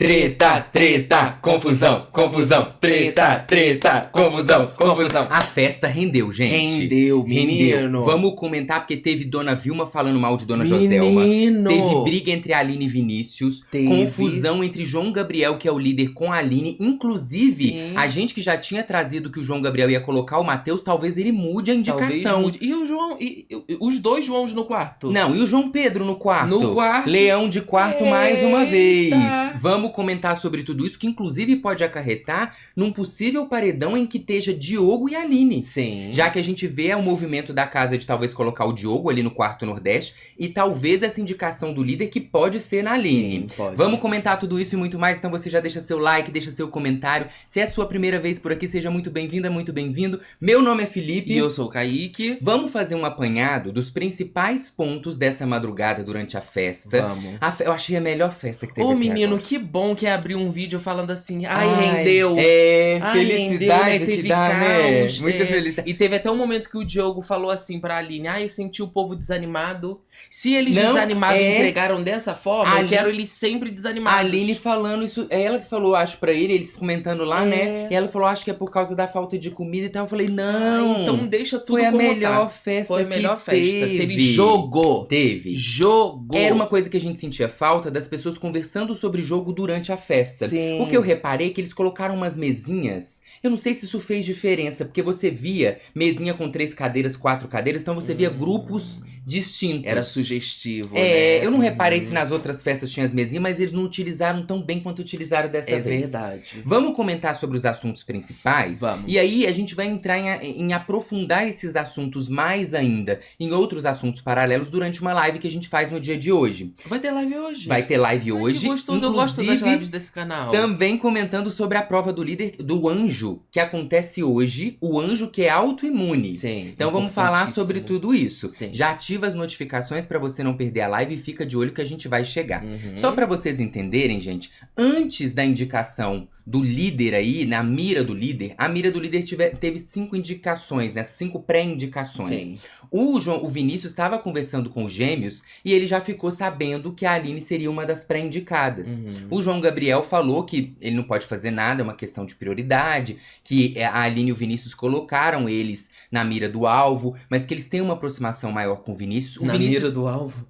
Treta, treta, confusão, confusão, treta, treta, confusão, confusão. A festa rendeu, gente. Rendeu, menino. Vamos comentar porque teve Dona Vilma falando mal de Dona Joselma. Teve briga entre a Aline e Vinícius. Confusão entre João Gabriel, que é o líder, com a Aline. Inclusive, a gente que já tinha trazido que o João Gabriel ia colocar o Matheus, talvez ele mude a indicação. Mude. E o João, os dois Joãos no quarto? Não, e o João Pedro no quarto? No quarto. Leão de quarto mais uma vez. Vamos comentar sobre tudo isso, que inclusive pode acarretar num possível paredão em que esteja Diogo e Aline. Sim. Já que a gente vê o movimento da casa de talvez colocar o Diogo ali no quarto Nordeste e talvez essa indicação do líder que pode ser na Aline. Sim, pode. Vamos comentar tudo isso e muito mais, então você já deixa seu like, deixa seu comentário. Se é a sua primeira vez por aqui, seja muito bem-vinda, muito bem-vindo. Meu nome é Felipe. E eu sou o Kaique. Vamos fazer um apanhado dos principais pontos dessa madrugada durante a festa. Vamos. Eu achei a melhor festa que teve Ô, até menino, agora. que bom que abriu um vídeo falando assim, rendeu. Felicidade rendeu, né? que dá, né? caos, Muita felicidade. E teve até um momento que o Diogo falou assim pra Aline, eu senti o povo desanimado. Se eles Não, desanimados entregaram dessa forma, eu quero eles sempre desanimados. A Aline falando isso, é ela que falou, acho, pra ele, eles comentando lá, né? E ela falou, acho que é por causa da falta de comida e tal. Eu falei, não. Então deixa tudo foi a como melhor tá. festa Foi a melhor que festa. teve. Teve jogo. Teve. Jogo. Era uma coisa que a gente sentia falta das pessoas conversando sobre jogo durante a festa. Sim. O que eu reparei é que eles colocaram umas mesinhas. Eu não sei se isso fez diferença, porque você via mesinha com 3 cadeiras, 4 cadeiras, então você via grupos distintos. Era sugestivo, né? Eu não reparei se nas outras festas tinha as mesinhas, mas eles não utilizaram tão bem quanto utilizaram dessa vez. É verdade. Vamos comentar sobre os assuntos principais? Vamos. E aí a gente vai entrar em aprofundar esses assuntos mais ainda em outros assuntos paralelos durante uma live que a gente faz no dia de hoje. Vai ter live hoje. Vai ter live hoje. Que gostoso, eu gosto das lives desse canal. Também comentando sobre a prova do líder do anjo, que acontece hoje. O anjo que é autoimune. Sim. Então vamos falar sobre tudo isso. Sim. Já ativa as notificações pra você não perder a live e fica de olho que a gente vai chegar. Só pra vocês entenderem, gente, antes da indicação do líder aí, na mira do líder, a mira do líder teve 5 indicações, né? 5 pré-indicações. Sim. O Vinícius estava conversando com os gêmeos e ele já ficou sabendo que a Aline seria uma das pré-indicadas. O João Gabriel falou que ele não pode fazer nada, é uma questão de prioridade, que a Aline e o Vinícius colocaram eles na mira do alvo, mas que eles têm uma aproximação maior com o Vinícius. Mira do alvo?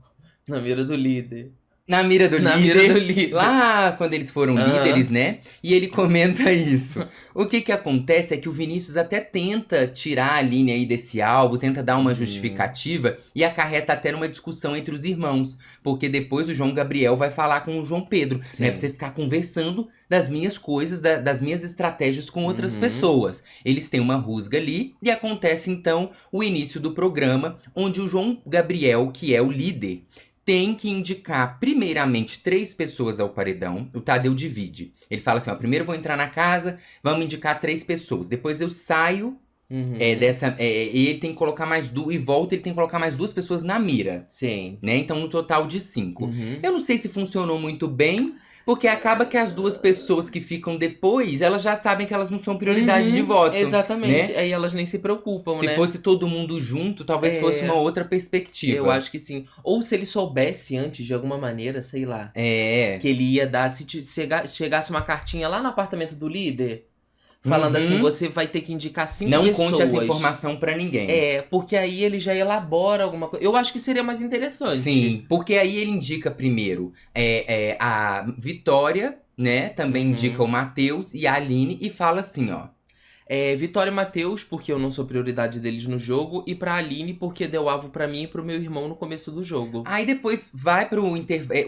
Na mira do líder. Na mira do Na líder. mira do líder. Lá quando eles foram líderes, né? E ele comenta isso. O que acontece é que o Vinícius até tenta tirar a Aline aí desse alvo, tenta dar uma justificativa e acarreta até numa discussão entre os irmãos. Porque depois o João Gabriel vai falar com o João Pedro, né? Pra você ficar conversando das minhas coisas, das minhas estratégias com outras pessoas. Eles têm uma rusga ali e acontece então o início do programa, onde o João Gabriel, que é o líder, tem que indicar, primeiramente, 3 pessoas ao paredão. O Tadeu divide. Ele fala assim, primeiro eu vou entrar na casa, vamos indicar 3 pessoas. Depois eu saio e ele tem que colocar mais 2, e volta, ele tem que colocar mais 2 pessoas na mira. Sim. Né? Então, no total de 5. Eu não sei se funcionou muito bem, porque acaba que as 2 pessoas que ficam depois, elas já sabem que elas não são prioridade de voto. Exatamente. Né? Aí elas nem se preocupam, Se né? fosse todo mundo junto, talvez fosse uma outra perspectiva. Eu acho que sim. Ou se ele soubesse antes, de alguma maneira, sei lá. Que ele ia dar, se chegasse uma cartinha lá no apartamento do líder, falando assim, você vai ter que indicar 5 pessoas. Não conte essa informação pra ninguém. Porque aí ele já elabora alguma coisa. Eu acho que seria mais interessante. Sim, porque aí ele indica primeiro a Vitória, né? Também indica o Matheus e a Aline e fala assim, ó. Vitória e Matheus, porque eu não sou prioridade deles no jogo, e pra Aline, porque deu alvo pra mim e pro meu irmão no começo do jogo. Aí depois vai pro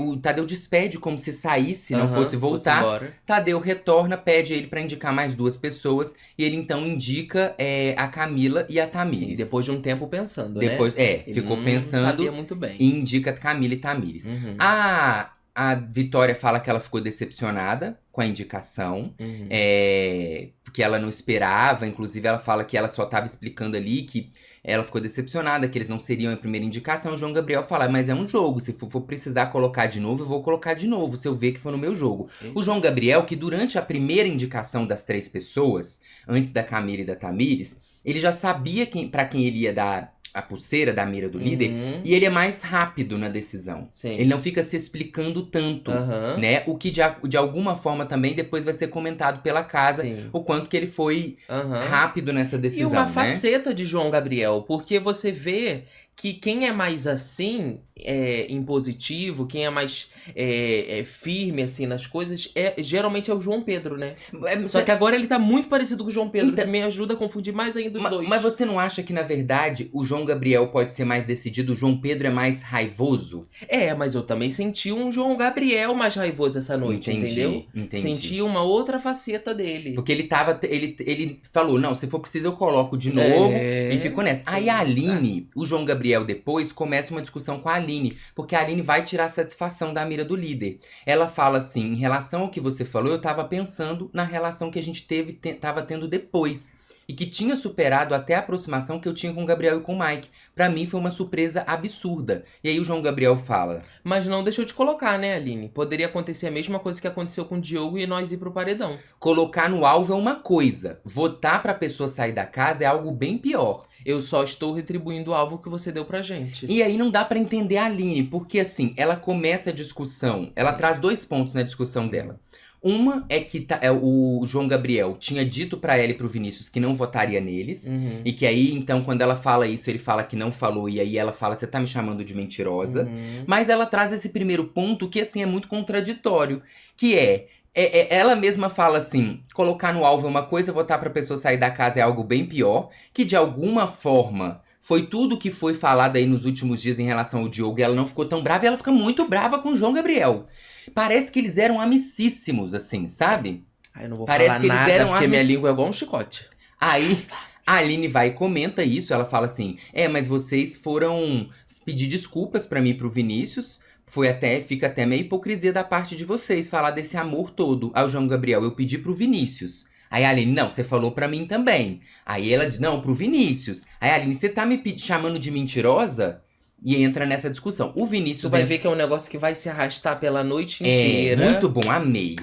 o Tadeu despede como se saísse, não fosse voltar. Tadeu retorna, pede ele pra indicar mais 2 pessoas, e ele então indica a Camila e a Tamires. Sim, depois de um tempo pensando, né? Ele ficou pensando. Sabia muito bem. E indica Camila e Tamires. A Vitória fala que ela ficou decepcionada com a indicação, porque ela não esperava. Inclusive, ela fala que ela só tava explicando ali que ela ficou decepcionada, que eles não seriam a primeira indicação. O João Gabriel fala, mas é um jogo, se for precisar colocar de novo, eu vou colocar de novo, se eu ver que foi no meu jogo. O João Gabriel, que durante a primeira indicação das 3 pessoas, antes da Camila e da Tamires, ele já sabia pra quem ele ia dar a pulseira da mira do líder, e ele é mais rápido na decisão. Sim. Ele não fica se explicando tanto, né? O que de alguma forma também depois vai ser comentado pela casa, o quanto que ele foi rápido nessa decisão, e uma né? faceta de João Gabriel, porque você vê que quem é mais assim, impositivo, quem é mais firme assim nas coisas, geralmente é o João Pedro, né? Só que agora ele tá muito parecido com o João Pedro, então, que me ajuda a confundir mais ainda os dois. Mas você não acha que, na verdade, o João Gabriel pode ser mais decidido, o João Pedro é mais raivoso? Mas eu também senti um João Gabriel mais raivoso essa noite, entendeu? Entendi. Senti uma outra faceta dele. Porque ele falou, não, se for preciso eu coloco de novo, e ficou nessa. Aí a Aline, o João Gabriel depois, começa uma discussão com a Aline, porque a Aline vai tirar a satisfação da mira do líder. Ela fala assim, em relação ao que você falou, eu tava pensando na relação que a gente tava tendo depois. E que tinha superado até a aproximação que eu tinha com o Gabriel e com o Mike. Pra mim foi uma surpresa absurda. E aí o João Gabriel fala... Mas não deixou de colocar, né, Aline? Poderia acontecer a mesma coisa que aconteceu com o Diogo e nós ir pro paredão. Colocar no alvo é uma coisa. Votar pra pessoa sair da casa é algo bem pior. Eu só estou retribuindo o alvo que você deu pra gente. E aí não dá pra entender a Aline. Porque assim, ela começa a discussão. Ela traz 2 pontos na discussão dela. Uma é que o João Gabriel tinha dito pra ela e pro Vinícius que não votaria neles. E que aí, então, quando ela fala isso, ele fala que não falou. E aí ela fala, você tá me chamando de mentirosa. Mas ela traz esse primeiro ponto que, assim, é muito contraditório. Que ela mesma fala assim, colocar no alvo é uma coisa, votar pra pessoa sair da casa é algo bem pior. Que, de alguma forma... Foi tudo que foi falado aí nos últimos dias em relação ao Diogo e ela não ficou tão brava e ela fica muito brava com o João Gabriel. Parece que eles eram amicíssimos, assim, sabe? Eu não vou falar nada porque minha língua é igual um chicote. Aí a Aline vai e comenta isso, ela fala assim, mas vocês foram pedir desculpas pra mim e pro Vinícius, fica até meio hipocrisia da parte de vocês falar desse amor todo ao João Gabriel, eu pedi pro Vinícius. Aí a Aline, não, você falou pra mim também. Aí ela diz, não, pro Vinícius. Aí a Aline, você tá me chamando de mentirosa? E entra nessa discussão. O Vinícius... Tu vai ver que é um negócio que vai se arrastar pela noite inteira. Muito bom, amei.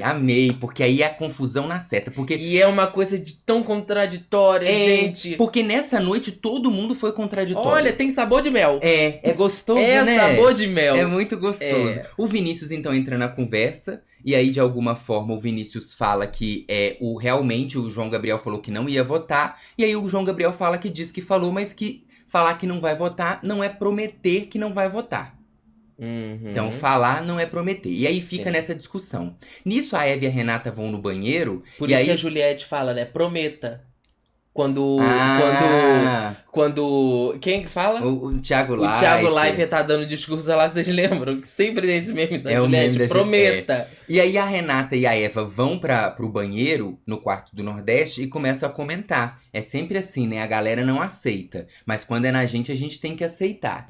Porque aí é a confusão na seta. E é uma coisa tão contraditória, gente. Porque nessa noite todo mundo foi contraditório. Olha, tem sabor de mel. É gostoso, né? É sabor de mel. É muito gostoso. O Vinícius, então, entra na conversa... E aí, de alguma forma, o Vinícius fala que realmente o João Gabriel falou que não ia votar. E aí o João Gabriel fala que diz que falou, mas que falar que não vai votar não é prometer que não vai votar. Então, falar não é prometer. E aí fica nessa discussão. Nisso, a Eva e a Renata vão no banheiro. Por isso que a Juliette fala, né? Prometa. Quando quem que fala? O Thiago Leifert. O Thiago Leifert tá dando discurso lá, vocês lembram? Que sempre tem esse meme da Juliette, prometa. E aí a Renata e a Eva vão pro banheiro, no quarto do Nordeste, e começam a comentar. É sempre assim, né? A galera não aceita. Mas quando é na gente, a gente tem que aceitar.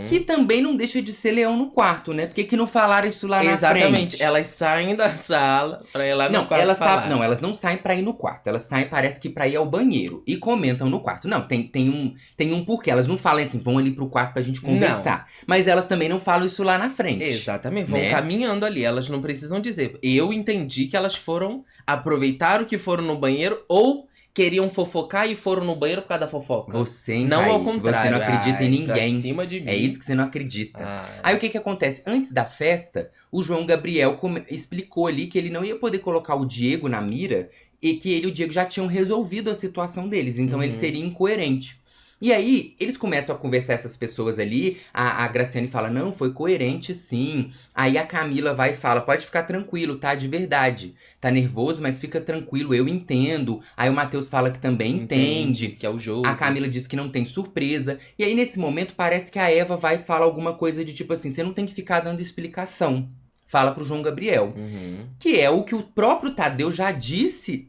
Que também não deixa de ser leão no quarto, né? Porque que não falaram isso lá na frente? Exatamente. Elas saem da sala pra ir lá no quarto falar. Não, elas não saem pra ir no quarto. Elas saem, parece que pra ir ao banheiro. E comentam no quarto. Não, tem um porquê. Elas não falam assim, vão ali pro quarto pra gente conversar. Não. Mas elas também não falam isso lá na frente. Exatamente. Vão caminhando ali. Elas não precisam dizer. Eu entendi que elas aproveitaram que foram no banheiro ou queriam fofocar e foram no banheiro por causa da fofoca. Você, hein, não Kaique, ao contrário. Você não acredita em ninguém. Pra cima de mim. É isso que você não acredita. Aí o que acontece? Antes da festa, o João Gabriel explicou ali que ele não ia poder colocar o Diego na mira e que ele e o Diego já tinham resolvido a situação deles. Então ele seria incoerente. E aí, eles começam a conversar essas pessoas ali, a Graciane fala, não, foi coerente sim. Aí a Camila vai e fala, pode ficar tranquilo, tá, de verdade. Tá nervoso, mas fica tranquilo, eu entendo. Aí o Matheus fala que também entende. Que é o jogo. A Camila diz que não tem surpresa. E aí, nesse momento, parece que a Eva vai falar alguma coisa de tipo assim, você não tem que ficar dando explicação. Fala pro João Gabriel. Que é o que o próprio Tadeu já disse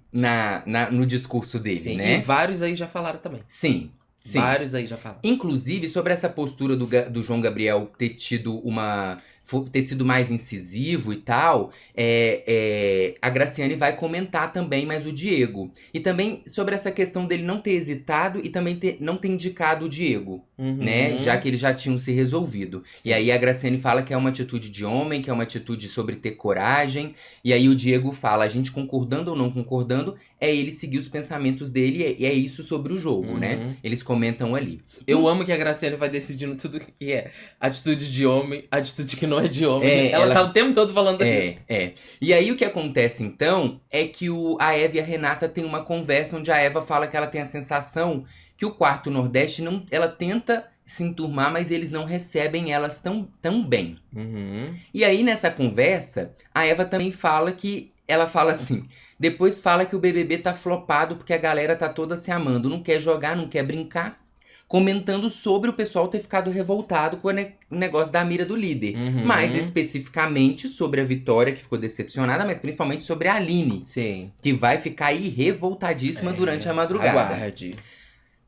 no discurso dele, né? E vários aí já falaram também. Sim. Vários aí já falam. Inclusive, sobre essa postura do João Gabriel ter sido mais incisivo e tal, a Graciane vai comentar também mais o Diego. E também sobre essa questão dele não ter hesitado e também não ter indicado o Diego, né? Já que eles já tinham se resolvido. Sim. E aí a Graciane fala que é uma atitude de homem, que é uma atitude sobre ter coragem. E aí o Diego fala, a gente concordando ou não concordando, é ele seguir os pensamentos dele e é isso sobre o jogo, né? Eles comentam ali. Eu amo que a Graciane vai decidindo tudo que é atitude de homem, atitude que não é de homem. Ela tá o tempo todo falando isso. E aí o que acontece então é que a Eva e a Renata têm uma conversa onde a Eva fala que ela tem a sensação que o quarto Nordeste, ela tenta se enturmar, mas eles não recebem elas tão bem. E aí nessa conversa, a Eva também fala que, ela fala assim, depois fala que o BBB tá flopado porque a galera tá toda se amando, não quer jogar, não quer brincar. Comentando sobre o pessoal ter ficado revoltado com o negócio da mira do líder. Mais especificamente sobre a Vitória, que ficou decepcionada, mas principalmente sobre a Aline. Sim. Que vai ficar aí revoltadíssima durante a madrugada. Aguarde.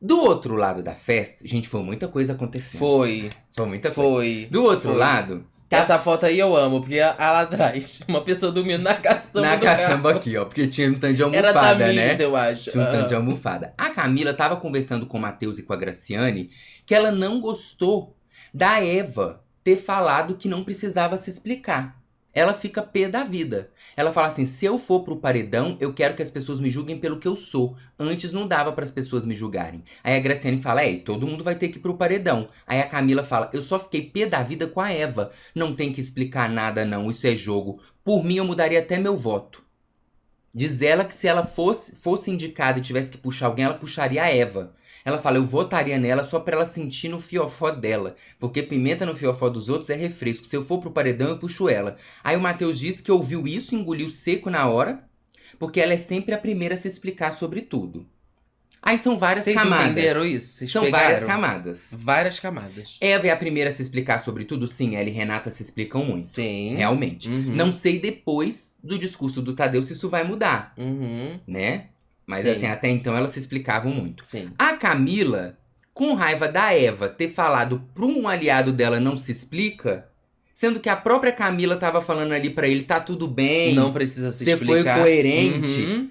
Do outro lado da festa, gente, foi muita coisa acontecendo. Foi muita coisa. Foi. Do outro lado... Essa foto aí eu amo, porque lá atrás, uma pessoa dormindo na caçamba na do caçamba carro. aqui, ó, porque tinha um tanto de Era almofada, Tamiz, né? eu acho. Tinha um tanto de almofada. A Camila tava conversando com o Matheus e com a Graciane que ela não gostou da Eva ter falado que não precisava se explicar. Ela fica pé da vida. Ela fala assim, se eu for pro paredão, eu quero que as pessoas me julguem pelo que eu sou. Antes não dava para as pessoas me julgarem. Aí a Graciane fala, todo mundo vai ter que ir pro paredão. Aí a Camila fala, eu só fiquei pé da vida com a Eva. Não tem que explicar nada não, isso é jogo. Por mim eu mudaria até meu voto. Diz ela que se ela fosse indicada e tivesse que puxar alguém, ela puxaria a Eva. Ela fala, eu votaria nela só pra ela sentir no fiofó dela. Porque pimenta no fiofó dos outros é refresco. Se eu for pro paredão, eu puxo ela. Aí o Matheus disse que ouviu isso, engoliu seco na hora. Porque ela é sempre a primeira a se explicar sobre tudo. Aí são várias camadas. Vocês entenderam isso? Vocês são pegaram? várias camadas. Várias camadas. Eva é a primeira a se explicar sobre tudo? Sim, ela e Renata se explicam muito. Sim. Realmente. Não sei depois do discurso do Tadeu se isso vai mudar. Né? Mas assim, até então elas se explicavam muito. Sim. A Camila, com raiva da Eva ter falado pra um aliado dela não se explica, sendo que a própria Camila tava falando ali pra ele, tá tudo bem. Não precisa se explicar. Você foi coerente.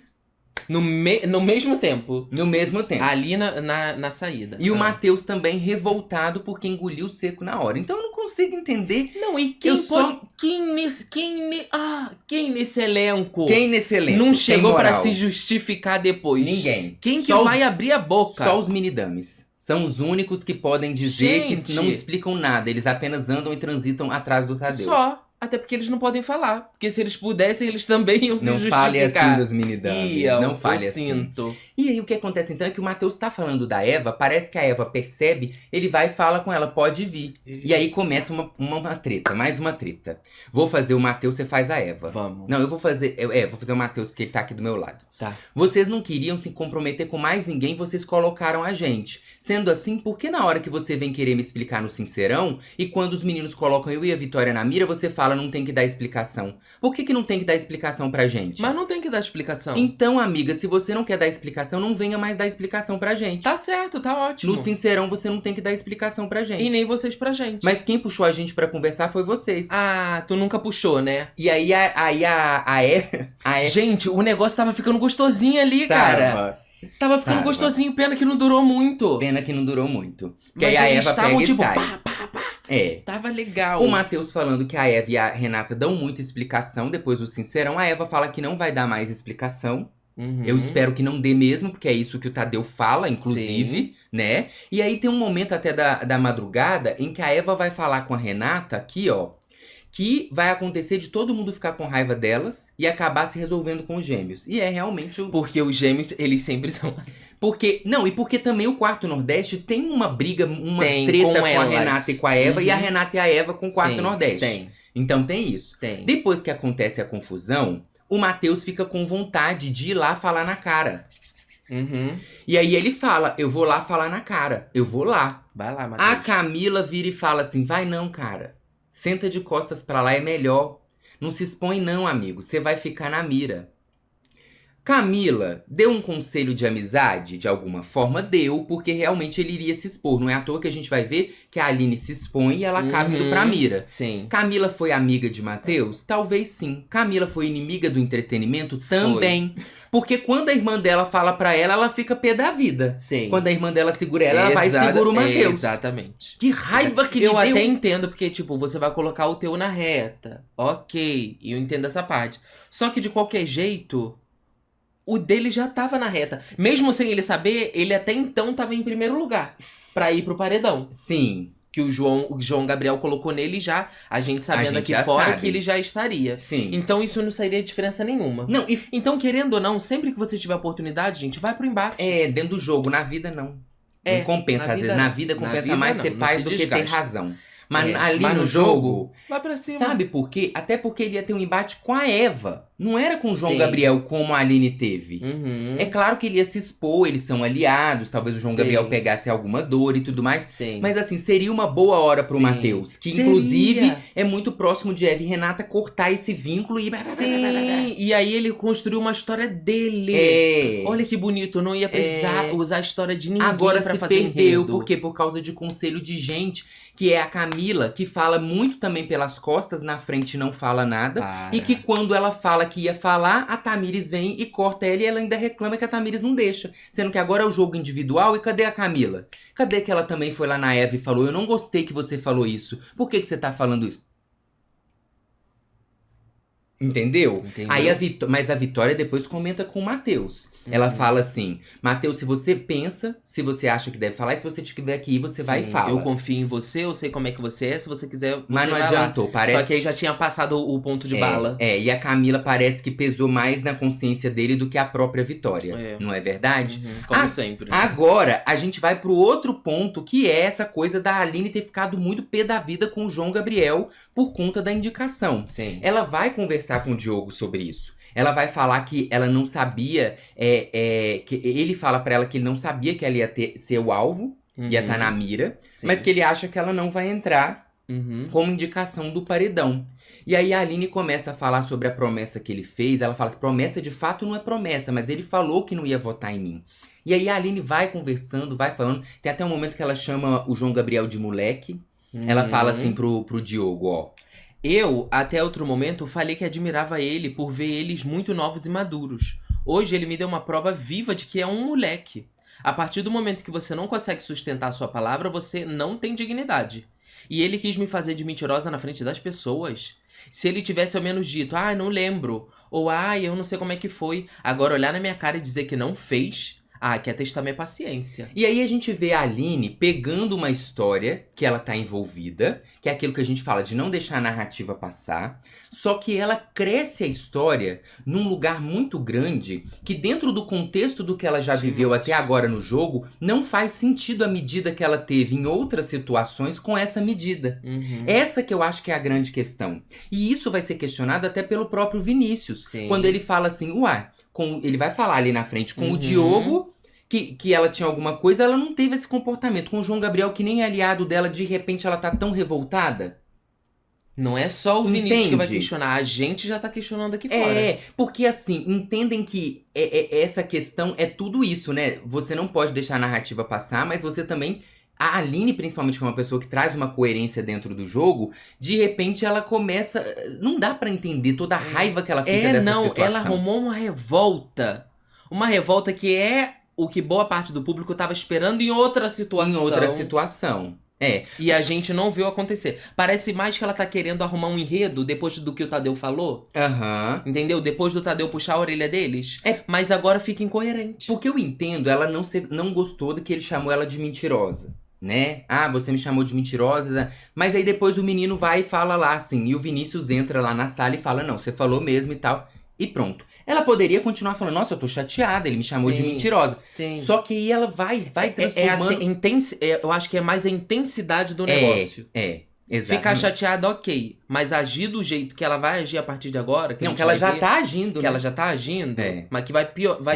No mesmo tempo. No mesmo tempo. Ali na saída. E o Matheus também revoltado porque engoliu seco na hora. Então eu não consigo entender. Não, e quem pode... Quem nesse elenco... Quem nesse elenco não chegou pra moral? se justificar depois? Ninguém. Quem que vai abrir a boca? Só os minidames. São os únicos que podem dizer Gente, que não explicam nada. Eles apenas andam e transitam atrás do Tadeu. Só. Até porque eles não podem falar. Porque se eles pudessem, eles também iam se não justificar. Não fale assim dos minidames. Não fale assim. Sinto. E aí o que acontece então é que o Matheus tá falando da Eva. Parece que a Eva percebe. Ele vai e fala com ela, pode vir. E aí começa uma treta. Mais uma treta. Vou fazer o Matheus, você faz a Eva. Vamos. Não, eu vou fazer... vou fazer o Matheus porque ele tá aqui do meu lado. Tá. Vocês não queriam se comprometer com mais ninguém, vocês colocaram a gente. Sendo assim, por que na hora que você vem querer me explicar no Sincerão, e quando os meninos colocam eu e a Vitória na mira, você fala não tem que dar explicação? Por que não tem que dar explicação pra gente? Mas não tem que dar explicação. Então, amiga, se você não quer dar explicação, não venha mais dar explicação pra gente. Tá certo, tá ótimo. No Sincerão, você não tem que dar explicação pra gente. E nem vocês pra gente. Mas quem puxou a gente pra conversar foi vocês. Ah, tu nunca puxou, né? E aí Gente, o negócio tava ficando gostosinho ali, cara. Tava ficando gostosinho, pena que não durou muito. Pena que não durou muito. Porque Mas aí a eles Eva tavam, pega tipo, e sai. pá. Tava legal. O Matheus falando que a Eva e a Renata dão muita explicação depois do Sincerão. A Eva fala que não vai dar mais explicação. Eu espero que não dê mesmo, porque é isso que o Tadeu fala, inclusive, né? E aí tem um momento até da madrugada em que a Eva vai falar com a Renata aqui, ó. Que vai acontecer de todo mundo ficar com raiva delas e acabar se resolvendo com os gêmeos. E é realmente... Porque os gêmeos, eles sempre são... E porque também o Quarto Nordeste tem uma briga, treta com a Renata e com a Eva. E a Renata e a Eva com o Quarto Nordeste. Tem. Então tem isso. Tem. Depois que acontece a confusão, o Matheus fica com vontade de ir lá falar na cara. E aí ele fala, eu vou lá falar na cara. Eu vou lá. Vai lá, Matheus. A Camila vira e fala assim, vai não, cara. Senta de costas pra lá, é melhor. Não se expõe não, amigo. Você vai ficar na mira. Camila deu um conselho de amizade? De alguma forma deu, porque realmente ele iria se expor. Não é à toa que a gente vai ver que a Aline se expõe e ela acaba indo pra Mira. Sim. Camila foi amiga de Matheus? Talvez sim. Camila foi inimiga do entretenimento? Também. Porque quando a irmã dela fala pra ela, ela fica pé da vida. Sim. Quando a irmã dela segura ela, ela vai e segura o Matheus. Exatamente. Que raiva que eu me deu. até entendo, porque, tipo, você vai colocar o teu na reta. Ok, eu entendo essa parte. Só que de qualquer jeito, o dele já tava na reta. Mesmo sem ele saber, ele até então tava em primeiro lugar pra ir pro paredão. Sim. Que o João Gabriel colocou nele já, a gente sabendo aqui fora sabe. que ele já estaria. Sim. Então isso não seria diferença nenhuma. Não, e Então, querendo ou não, sempre que você tiver oportunidade, gente, vai pro embate. dentro do jogo, na vida não. É, Não compensa, na às vida vezes. Na não. vida Na compensa vida mais não, ter não paz se do que ter desgaste. razão. Mas É, ali mas no jogo, vai pra cima. sabe por quê? Até porque ele ia ter um embate com a Eva. Não era com o João Sim. Gabriel como a Aline teve. Uhum. É claro que ele ia se expor, eles são aliados, talvez o João Sim. Gabriel pegasse alguma dor e tudo mais. Sim. Mas assim, seria uma boa hora pro Sim. Matheus. Que Seria. inclusive é muito próximo de Eva e Renata cortar esse vínculo e... Sim, e aí ele construiu uma história dele. É. Olha que bonito, não ia precisar usar a história de ninguém Agora pra se fazer perdeu, enredo. por quê? Por causa de conselho de gente, que é a Camila, que fala muito também pelas costas, na frente não fala nada. Para. E que quando ela fala que ia falar, a Tamires vem e corta ela e ela ainda reclama que a Tamires não deixa. Sendo que agora é o jogo individual e cadê a Camila? Cadê que ela também foi lá na Eva e falou, eu não gostei que você falou isso. Por que você tá falando isso? Entendeu? Aí mas a Vitória depois comenta com o Matheus. Ela fala assim, Matheus, se você pensa, se você acha que deve falar, e se você tiver que ir, você vai e fala. Eu confio em você, eu sei como é que você é, se você quiser, você Mas não vai adiantou, lá. parece... Só que aí já tinha passado o ponto de bala. E a Camila parece que pesou mais na consciência dele do que a própria Vitória. Não é verdade? Como sempre. Agora, a gente vai pro outro ponto, que é essa coisa da Aline ter ficado muito pé da vida com o João Gabriel por conta da indicação. Sim. Ela vai conversar com o Diogo sobre isso. Ela vai falar que ela não sabia, que ele fala pra ela que ele não sabia que ela ia ser o alvo, ia estar na mira, Sim. mas que ele acha que ela não vai entrar como indicação do paredão. E aí a Aline começa a falar sobre a promessa que ele fez, ela fala assim, promessa de fato não é promessa, mas ele falou que não ia votar em mim. E aí a Aline vai conversando, vai falando, tem até um momento que ela chama o João Gabriel de moleque, ela fala assim pro Diogo, ó. Eu, até outro momento, falei que admirava ele por ver eles muito novos e maduros. Hoje ele me deu uma prova viva de que é um moleque. A partir do momento que você não consegue sustentar a sua palavra, você não tem dignidade. E ele quis me fazer de mentirosa na frente das pessoas. Se ele tivesse ao menos dito, não lembro, ou eu não sei como é que foi, agora olhar na minha cara e dizer que não fez... quer testar minha paciência. E aí a gente vê a Aline pegando uma história que ela tá envolvida, que é aquilo que a gente fala de não deixar a narrativa passar, só que ela cresce a história num lugar muito grande, que dentro do contexto do que ela já viveu até agora no jogo, não faz sentido a medida que ela teve em outras situações com essa medida. Essa que eu acho que é a grande questão. E isso vai ser questionado até pelo próprio Vinícius. Sim. Quando ele fala assim, ele vai falar ali na frente com o Diogo, que ela tinha alguma coisa, ela não teve esse comportamento. Com o João Gabriel, que nem é aliado dela, de repente ela tá tão revoltada. Não é só o Vinícius que vai questionar, a gente já tá questionando aqui fora. Porque assim, entendem que essa questão é tudo isso, né? Você não pode deixar a narrativa passar, mas você também... A Aline, principalmente, que é uma pessoa que traz uma coerência dentro do jogo, de repente ela começa... Não dá pra entender toda a raiva que ela fica dessa situação. Ela arrumou uma revolta. Uma revolta que é o que boa parte do público tava esperando em outra situação. E a gente não viu acontecer. Parece mais que ela tá querendo arrumar um enredo depois do que o Tadeu falou. Entendeu? Depois do Tadeu puxar a orelha deles. Mas agora fica incoerente. Porque eu entendo, ela não gostou de que ele chamou ela de mentirosa. Né? Você me chamou de mentirosa. Mas aí depois o menino vai e fala lá assim. E o Vinícius entra lá na sala e fala, não, você falou mesmo e tal. E pronto. Ela poderia continuar falando, nossa, eu tô chateada, ele me chamou de mentirosa. Só que aí ela vai transformando... eu acho que é mais a intensidade do negócio. Exatamente. Ficar chateada, ok. Mas agir do jeito que ela vai agir a partir de agora... Não, que ela já tá agindo, Que né? ela já tá agindo, mas que vai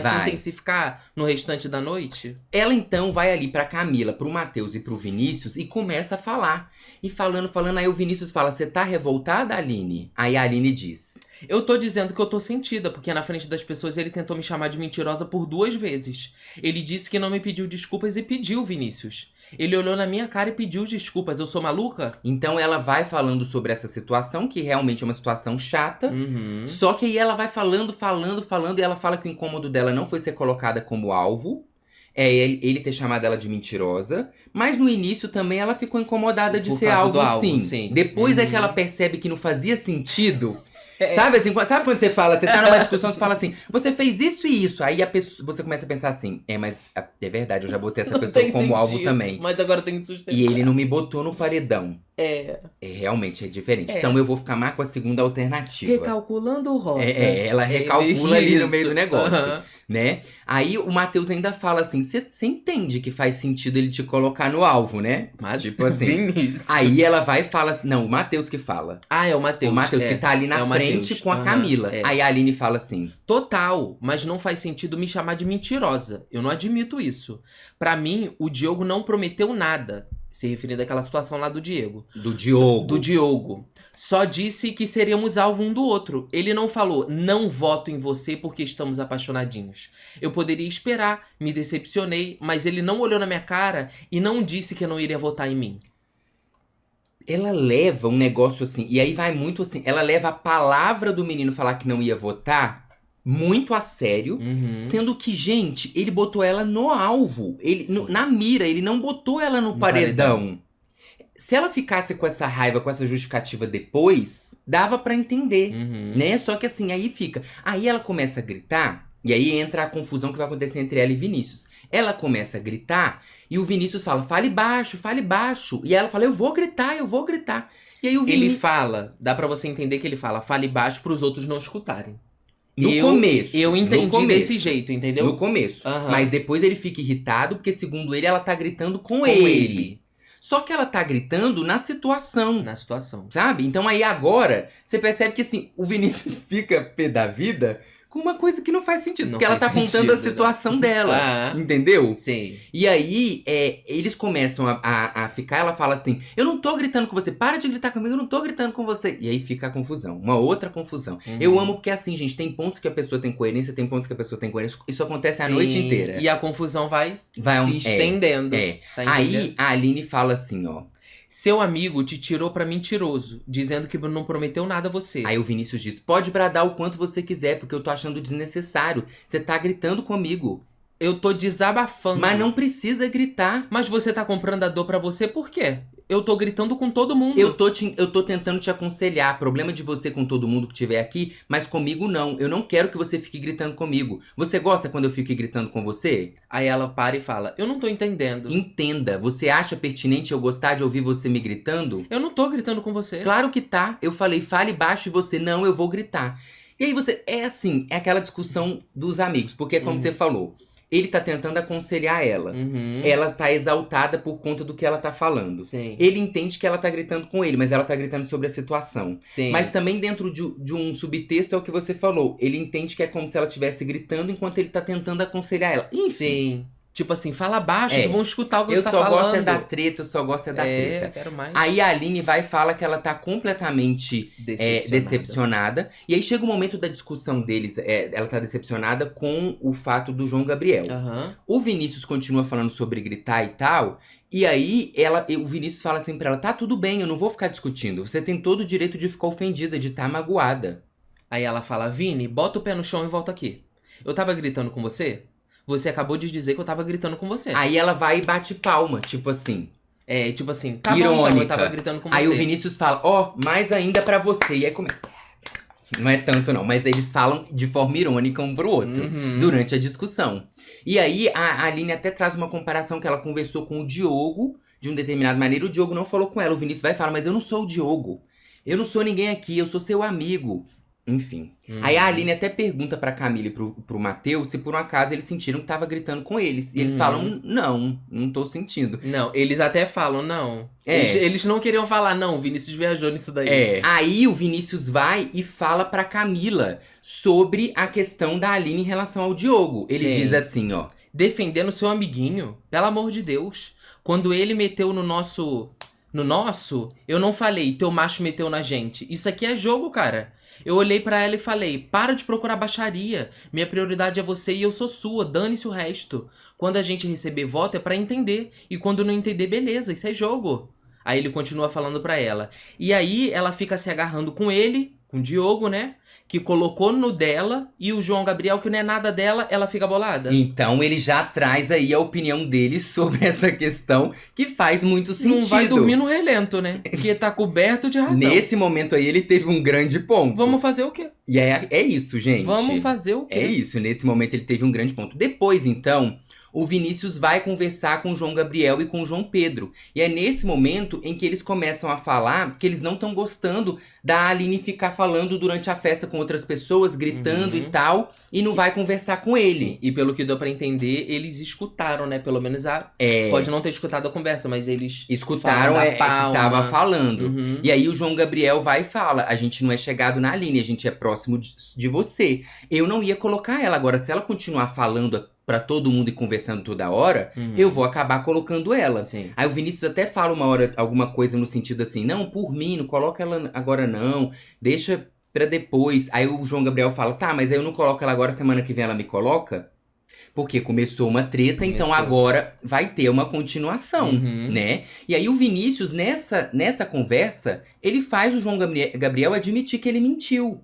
se intensificar no restante da noite. Ela então vai ali pra Camila, pro Matheus e pro Vinícius e começa a falar. E falando, aí o Vinícius fala, você tá revoltada, Aline? Aí a Aline diz... Eu tô dizendo que eu tô sentida, porque na frente das pessoas ele tentou me chamar de mentirosa por 2 vezes. Ele disse que não me pediu desculpas e pediu, Vinícius. Ele olhou na minha cara e pediu desculpas. Eu sou maluca? Então ela vai falando sobre essa situação, que realmente é uma situação chata. Só que aí ela vai falando, e ela fala que o incômodo dela não foi ser colocada como alvo. É ele ter chamado ela de mentirosa. Mas no início também ela ficou incomodada de ser alvo, sim. Depois é que ela percebe que não fazia sentido... Sabe assim, sabe quando você fala, você tá numa discussão, você fala assim, você fez isso e isso. Aí você começa a pensar assim, mas é verdade, eu já botei essa Não pessoa tem como alvo sentido, também. Mas agora tem que sustentar. E ele não me botou no paredão. Realmente é diferente. Então eu vou ficar mais com a segunda alternativa. Recalculando o rota. Ela recalcula ali no meio do negócio, Uhum. né? Aí o Matheus ainda fala assim, você entende que faz sentido ele te colocar no alvo, né? Tipo assim. Aí ela vai e fala assim, não, o Matheus que fala. Ah, é o Matheus. O Matheus que tá ali na frente com a Camila. Aí a Aline fala assim... Total, mas não faz sentido me chamar de mentirosa. Eu não admito isso. Pra mim, o Diogo não prometeu nada. Se referindo àquela situação lá do Diego. Do Diogo. Só disse que seríamos alvo um do outro. Ele não falou, não voto em você porque estamos apaixonadinhos. Eu poderia esperar, me decepcionei, mas ele não olhou na minha cara e não disse que não iria votar em mim. Ela leva um negócio assim, e aí vai muito assim, ela leva a palavra do menino falar que não ia votar muito a sério, sendo que, gente, ele botou ela no alvo, na mira, ele não botou ela no paredão. Se ela ficasse com essa raiva, com essa justificativa depois, dava pra entender, né? Só que assim, aí ela começa a gritar, e aí entra a confusão que vai acontecer entre ela e Vinícius. Ela começa a gritar, e o Vinícius fala, fale baixo. E ela fala, eu vou gritar. E aí o Vinícius... Ele fala, dá pra você entender que ele fala, fale baixo pros outros não escutarem. No começo. Eu entendi desse jeito, entendeu? No começo. Mas depois ele fica irritado, porque segundo ele, ela tá gritando com ele. Só que ela tá gritando na situação. Sabe? Então aí agora, você percebe que assim, o Vinícius fica pé da vida com uma coisa que não faz sentido. Porque ela tá contando a situação dela. Entendeu? Sim. E aí, eles começam a ficar, ela fala assim, eu não tô gritando com você, para de gritar comigo, eu não tô gritando com você. E aí fica a confusão, uma outra confusão. Eu amo porque assim, gente, tem pontos que a pessoa tem coerência, tem pontos que a pessoa tem coerência. Isso acontece a noite inteira. E a confusão vai se estendendo. Tá aí a Aline fala assim, ó. Seu amigo te tirou pra mentiroso, dizendo que não prometeu nada a você. Aí o Vinícius diz, pode bradar o quanto você quiser, porque eu tô achando desnecessário. Você tá gritando comigo. Eu tô desabafando. Mas não precisa gritar. Mas você tá comprando a dor pra você por quê? Eu tô gritando com todo mundo. Eu tô tentando te aconselhar. Problema de você com todo mundo que estiver aqui, mas comigo não. Eu não quero que você fique gritando comigo. Você gosta quando eu fico gritando com você? Aí ela para e fala, eu não tô entendendo. Entenda. Você acha pertinente eu gostar de ouvir você me gritando? Eu não tô gritando com você. Claro que tá. Eu falei, fale baixo e você, não, eu vou gritar. E aí você, é aquela discussão dos amigos. Porque é como você falou. Ele tá tentando aconselhar ela. Ela tá exaltada por conta do que ela tá falando. Sim. Ele entende que ela tá gritando com ele, mas ela tá gritando sobre a situação. Sim. Mas também dentro de um subtexto é o que você falou. Ele entende que é como se ela estivesse gritando enquanto ele tá tentando aconselhar ela. Enfim. Sim. Tipo assim, fala baixo que vão escutar o que você tá falando. Eu só gosto da treta, treta. Quero mais. Aí a Aline vai e fala que ela tá completamente decepcionada. E aí chega o momento da discussão deles, ela tá decepcionada com o fato do João Gabriel. O Vinícius continua falando sobre gritar e tal. E aí o Vinícius fala assim pra ela, tá tudo bem, eu não vou ficar discutindo. Você tem todo o direito de ficar ofendida, de estar magoada. Aí ela fala, Vini, bota o pé no chão e volta aqui. Eu tava gritando com você? Você acabou de dizer que eu tava gritando com você. Aí ela vai e bate palma, tipo assim. Tipo assim, tá irônica. Bom, então, eu tava gritando com você. Aí o Vinícius fala, mais ainda pra você. E aí começa... Não é tanto não, mas eles falam de forma irônica um pro outro. Durante a discussão. E aí a Aline até traz uma comparação que ela conversou com o Diogo. De uma determinada maneira, o Diogo não falou com ela. O Vinícius vai falar, mas eu não sou o Diogo. Eu não sou ninguém aqui, eu sou seu amigo. Enfim. Aí a Aline até pergunta pra Camila e pro Matheus se por um acaso eles sentiram que tava gritando com eles. E eles falam, não tô sentindo. Não, eles até falam, não. É. Eles não queriam falar, não, o Vinícius viajou nisso daí. Aí o Vinícius vai e fala pra Camila sobre a questão da Aline em relação ao Diogo. Ele Sim. diz assim, ó. Defendendo seu amiguinho, pelo amor de Deus. Quando ele meteu no nosso, eu não falei, teu macho meteu na gente. Isso aqui é jogo, cara. Eu olhei pra ela e falei, para de procurar baixaria. Minha prioridade é você e eu sou sua, dane-se o resto. Quando a gente receber voto é pra entender. E quando não entender, beleza, isso é jogo. Aí ele continua falando pra ela. E aí ela fica se agarrando com ele, com o Diogo, né? Que colocou no dela, e o João Gabriel, que não é nada dela, ela fica bolada. Então ele já traz aí a opinião dele sobre essa questão, que faz muito sentido. Não vai dormir no relento, né? Porque tá coberto de razão. Nesse momento aí ele teve um grande ponto. Vamos fazer o quê? E é isso, gente. Vamos fazer o quê? É isso, nesse momento ele teve um grande ponto. Depois, então, o Vinícius vai conversar com o João Gabriel e com o João Pedro. E é nesse momento em que eles começam a falar que eles não estão gostando da Aline ficar falando durante a festa com outras pessoas, gritando e tal, e não vai conversar com ele. Sim. E pelo que deu pra entender, eles escutaram, né? Pelo menos pode não ter escutado a conversa, mas eles escutaram que tava falando. E aí o João Gabriel vai e fala, a gente não é chegado na Aline, a gente é próximo de você. Eu não ia colocar ela. Agora, se ela continuar falando pra todo mundo e conversando toda hora, eu vou acabar colocando ela. Sim. Aí o Vinícius até fala uma hora alguma coisa no sentido assim, não, por mim, não coloca ela agora não, deixa pra depois. Aí o João Gabriel fala, tá, mas aí eu não coloco ela agora, semana que vem ela me coloca? Porque começou uma treta, então agora vai ter uma continuação, né? E aí o Vinícius, nessa conversa, ele faz o João Gabriel admitir que ele mentiu.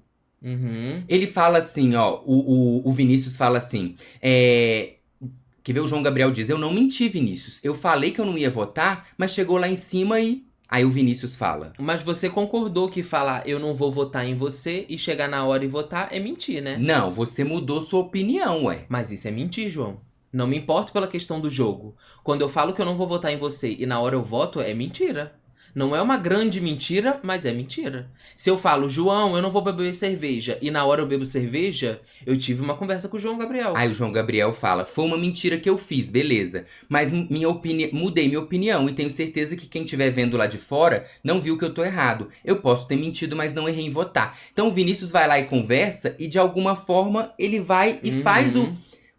Ele fala assim, ó, o Vinícius fala assim, quer ver, o João Gabriel diz, eu não menti, Vinícius, eu falei que eu não ia votar, mas chegou lá em cima e... Aí o Vinícius fala. Mas você concordou que falar eu não vou votar em você e chegar na hora e votar é mentir, né? Não, você mudou sua opinião, ué. Mas isso é mentir, João. Não me importo pela questão do jogo. Quando eu falo que eu não vou votar em você e na hora eu voto, é mentira. Não é uma grande mentira, mas é mentira. Se eu falo, João, eu não vou beber cerveja, e na hora eu bebo cerveja, eu tive uma conversa com o João Gabriel. Aí o João Gabriel fala, foi uma mentira que eu fiz, beleza. Mas mudei minha opinião e tenho certeza que quem estiver vendo lá de fora não viu que eu tô errado. Eu posso ter mentido, mas não errei em votar. Então o Vinícius vai lá e conversa e de alguma forma ele vai e faz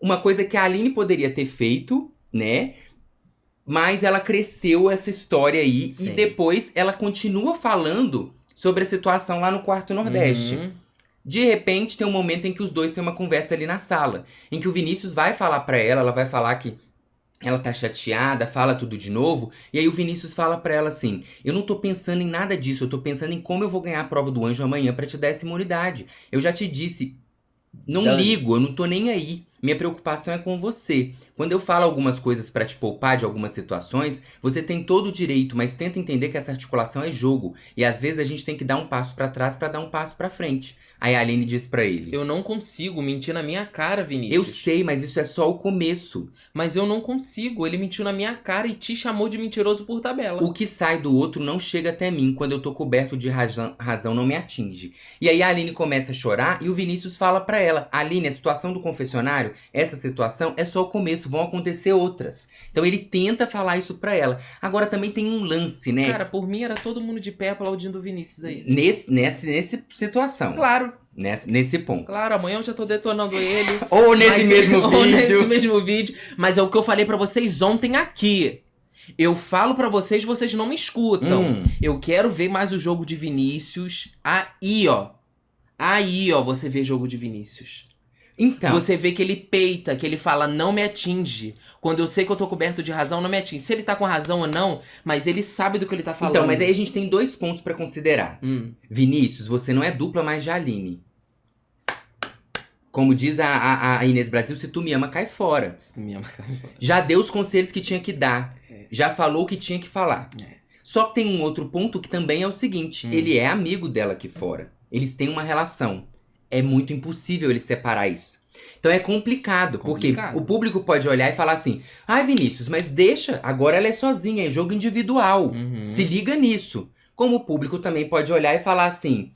uma coisa que a Aline poderia ter feito, né? Mas ela cresceu essa história aí. Sim. E depois ela continua falando sobre a situação lá no Quarto Nordeste. De repente tem um momento em que os dois têm uma conversa ali na sala. Em que o Vinícius vai falar pra ela, ela vai falar que ela tá chateada, fala tudo de novo. E aí o Vinícius fala pra ela assim, eu não tô pensando em nada disso, eu tô pensando em como eu vou ganhar a prova do anjo amanhã pra te dar essa imunidade. Eu já te disse, não ligo, eu não tô nem aí. Minha preocupação é com você. Quando eu falo algumas coisas pra te poupar de algumas situações, você tem todo o direito, mas tenta entender que essa articulação é jogo. E às vezes a gente tem que dar um passo pra trás pra dar um passo pra frente. Aí a Aline diz pra ele. Eu não consigo mentir na minha cara, Vinícius. Eu sei, mas isso é só o começo. Mas eu não consigo. Ele mentiu na minha cara e te chamou de mentiroso por tabela. O que sai do outro não chega até mim. Quando eu tô coberto de razão não me atinge. E aí a Aline começa a chorar e o Vinícius fala pra ela. Aline, a situação do confessionário, essa situação é só o começo. Vão acontecer outras. Então ele tenta falar isso pra ela. Agora também tem um lance, né? Cara, por mim era todo mundo de pé aplaudindo o Vinícius aí. Nessa situação. Claro. Nesse ponto. Claro, amanhã eu já tô detonando ele. Ou nesse mesmo vídeo. Ou nesse mesmo vídeo. Mas é o que eu falei pra vocês ontem aqui. Eu falo pra vocês, vocês não me escutam. Eu quero ver mais o jogo de Vinícius. Aí, ó. Aí, ó, você vê jogo de Vinícius. Então. Você vê que ele peita, que ele fala, não me atinge. Quando eu sei que eu tô coberto de razão, não me atinge. Se ele tá com razão ou não, mas ele sabe do que ele tá falando. Então, mas aí a gente tem 2 pontos pra considerar. Vinícius, você não é dupla mais de Aline. Como diz a Inês Brasil, se tu me ama, cai fora. Se me ama, cai fora. Já deu os conselhos que tinha que dar. Já falou o que tinha que falar. Só que tem um outro ponto que também é o seguinte. Ele é amigo dela aqui fora. Eles têm uma relação. É muito impossível eles separar isso. Então é complicado, porque o público pode olhar e falar assim, ai Vinícius, mas deixa, agora ela é sozinha, é jogo individual, se liga nisso. Como o público também pode olhar e falar assim,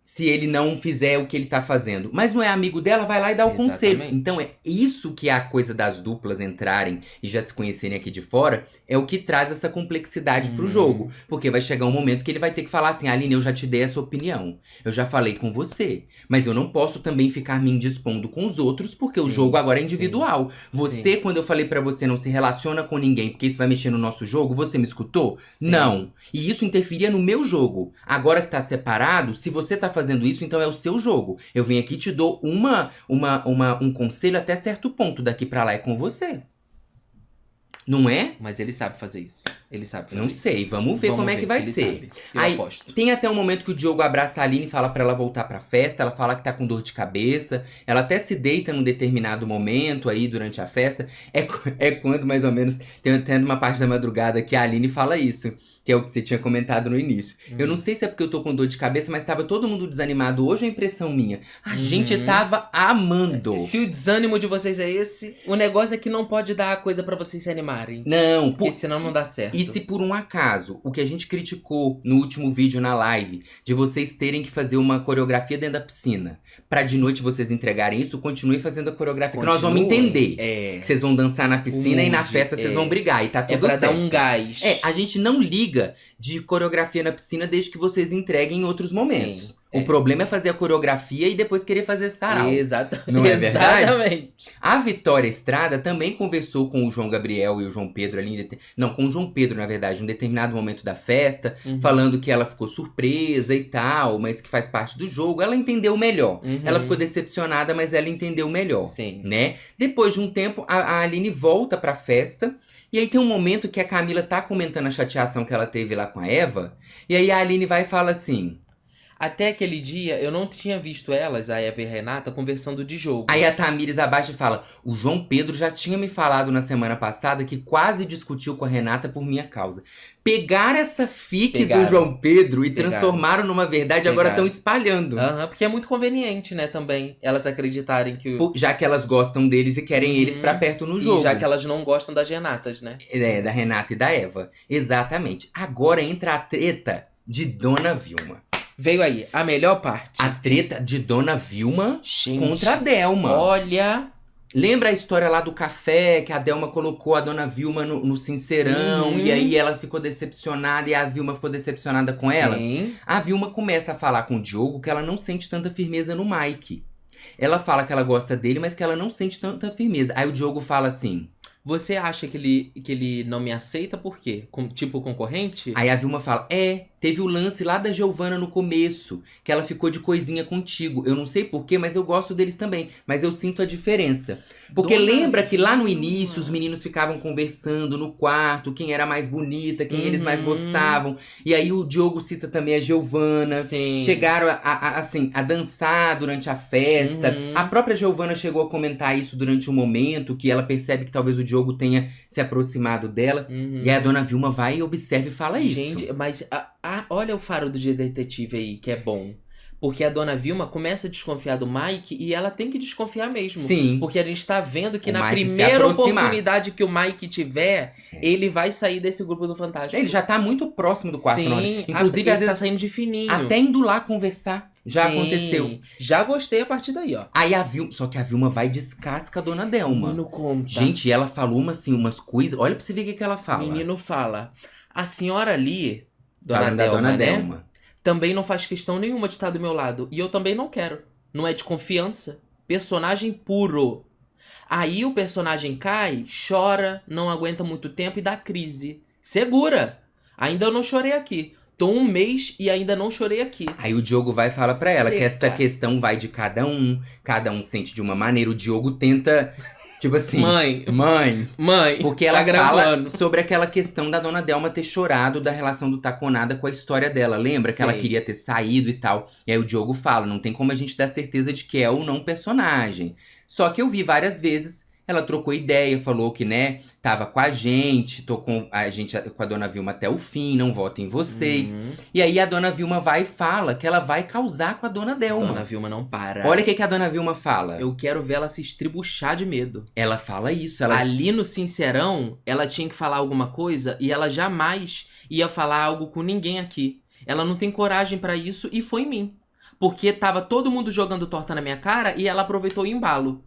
se ele não fizer o que ele tá fazendo. Mas não é amigo dela, vai lá e dá o conselho. Exatamente. Então é isso que é a coisa das duplas entrarem e já se conhecerem aqui de fora, é o que traz essa complexidade pro jogo. Porque vai chegar um momento que ele vai ter que falar assim, Aline, eu já te dei essa opinião. Eu já falei com você. Mas eu não posso também ficar me indispondo com os outros, porque o Sim, jogo agora é sim. individual. Você, quando eu falei pra você não se relaciona com ninguém, porque isso vai mexer no nosso jogo, você me escutou? Sim. Não. E isso interferia no meu jogo. Agora que tá separado, se você tá fazendo isso, então é o seu jogo. Eu venho aqui e te dou um conselho até certo ponto. Daqui pra lá é com você. Não é? Mas ele sabe fazer isso. Ele sabe fazer Não isso. sei, vamos ver como é que vai ele ser. sabe. Eu Aí, aposto. tem até um momento que o Diogo abraça a Aline e fala pra ela voltar pra festa. Ela fala que tá com dor de cabeça. Ela até se deita num determinado momento aí durante a festa. É quando, mais ou menos, tem uma parte da madrugada que a Aline fala isso. Que é o que você tinha comentado no início. Eu não sei se é porque eu tô com dor de cabeça, mas tava todo mundo desanimado hoje, ou é impressão minha? A gente tava amando. Se o desânimo de vocês é esse, o negócio é que não pode dar a coisa pra vocês se animarem. Não, Porque senão não dá certo. E se por um acaso, o que a gente criticou no último vídeo na live, de vocês terem que fazer uma coreografia dentro da piscina, pra de noite vocês entregarem isso, continue fazendo a coreografia, que nós vamos entender. Que vocês vão dançar na piscina e na festa vocês vão brigar, e tá tudo pra certo. dar um gás. A gente não liga de coreografia na piscina desde que vocês entreguem em outros momentos. Sim, O problema é fazer a coreografia e depois querer fazer sarau. Exatamente. Não é verdade? Exatamente. A Vitória Estrada também conversou com o João Gabriel e o João Pedro ali. Não, com o João Pedro, na verdade, em um determinado momento da festa, falando que ela ficou surpresa e tal, mas que faz parte do jogo. Ela entendeu melhor. Ela ficou decepcionada, mas ela entendeu melhor. Sim. Né? Depois de um tempo, a Aline volta pra festa. E aí tem um momento que a Camila tá comentando a chateação que ela teve lá com a Eva. E aí a Aline vai e fala assim... Até aquele dia, eu não tinha visto elas, a Eva e a Renata, conversando de jogo. Aí a Tamires abaixa e fala: o João Pedro já tinha me falado na semana passada que quase discutiu com a Renata por minha causa. Pegaram essa fique do João Pedro e transformaram numa verdade e agora estão espalhando. Porque é muito conveniente, né, também, elas acreditarem que... Já que elas gostam deles e querem eles pra perto no jogo. E já que elas não gostam das Renatas, né? Da Renata e da Eva. Exatamente. Agora entra a treta de Dona Vilma. Veio aí, a melhor parte. A treta de Dona Vilma contra a Delma. Olha... Lembra a história lá do café, que a Delma colocou a Dona Vilma no sincerão, e aí ela ficou decepcionada e a Vilma ficou decepcionada com ela? A Vilma começa a falar com o Diogo que ela não sente tanta firmeza no Mike. Ela fala que ela gosta dele, mas que ela não sente tanta firmeza. Aí o Diogo fala assim... Você acha que ele não me aceita por quê? Tipo concorrente? Aí a Vilma fala, teve o lance lá da Giovana no começo, que ela ficou de coisinha contigo. Eu não sei porquê, mas eu gosto deles também. Mas eu sinto a diferença. Porque lembra que lá no início os meninos ficavam conversando no quarto, quem era mais bonita, quem eles mais gostavam. E aí o Diogo cita também a Giovana. Sim. Chegaram a dançar durante a festa. A própria Giovana chegou a comentar isso durante um momento, que ela percebe que talvez o Diogo tenha se aproximado dela. E aí a Dona Vilma vai e observa e fala isso. Gente, mas olha o faro do detetive aí, que é bom. Porque a Dona Vilma começa a desconfiar do Mike e ela tem que desconfiar mesmo. Sim. Porque a gente tá vendo que O na Mike se primeira aproximar. oportunidade que o Mike tiver, ele vai sair desse grupo do Fantástico. Ele já tá muito próximo do quarto. Sim, inclusive, ele às vezes, tá saindo de fininho. até indo lá conversar. Já Sim, aconteceu. Já gostei a partir daí, ó. Aí a Vilma... Só que a Vilma vai e descasca a Dona Delma. Menino conta. Gente, ela falou umas coisas... Olha pra você ver o que ela fala. Menino fala. A senhora ali, Falando da Dona Delma. também não faz questão nenhuma de estar do meu lado. E eu também não quero. Não é de confiança. Personagem puro. Aí o personagem cai, chora, não aguenta muito tempo e dá crise. Segura! Ainda eu não chorei aqui. Tô 1 mês e ainda não chorei aqui. Aí o Diogo vai e fala pra ela que Seca. esta questão vai de cada um sente de uma maneira. O Diogo tenta, tipo assim... Mãe. Porque ela tá fala gravando. sobre aquela questão da Dona Delma ter chorado da relação do Taconada com a história dela. Lembra que Sim. ela queria ter saído e tal. E aí o Diogo fala, não tem como a gente dar certeza de que é ou não personagem. Só que eu vi várias vezes... Ela trocou ideia, falou que, né, tava com a gente, tô com a Dona Vilma até o fim, não voto em vocês. E aí a Dona Vilma vai e fala que ela vai causar com a Dona Delma. Dona Vilma não para. Olha o que a Dona Vilma fala. Eu quero ver ela se estribuchar de medo. Ela fala isso. Ali no Sincerão, ela tinha que falar alguma coisa e ela jamais ia falar algo com ninguém aqui. Ela não tem coragem pra isso e foi em mim. porque tava todo mundo jogando torta na minha cara e ela aproveitou o embalo.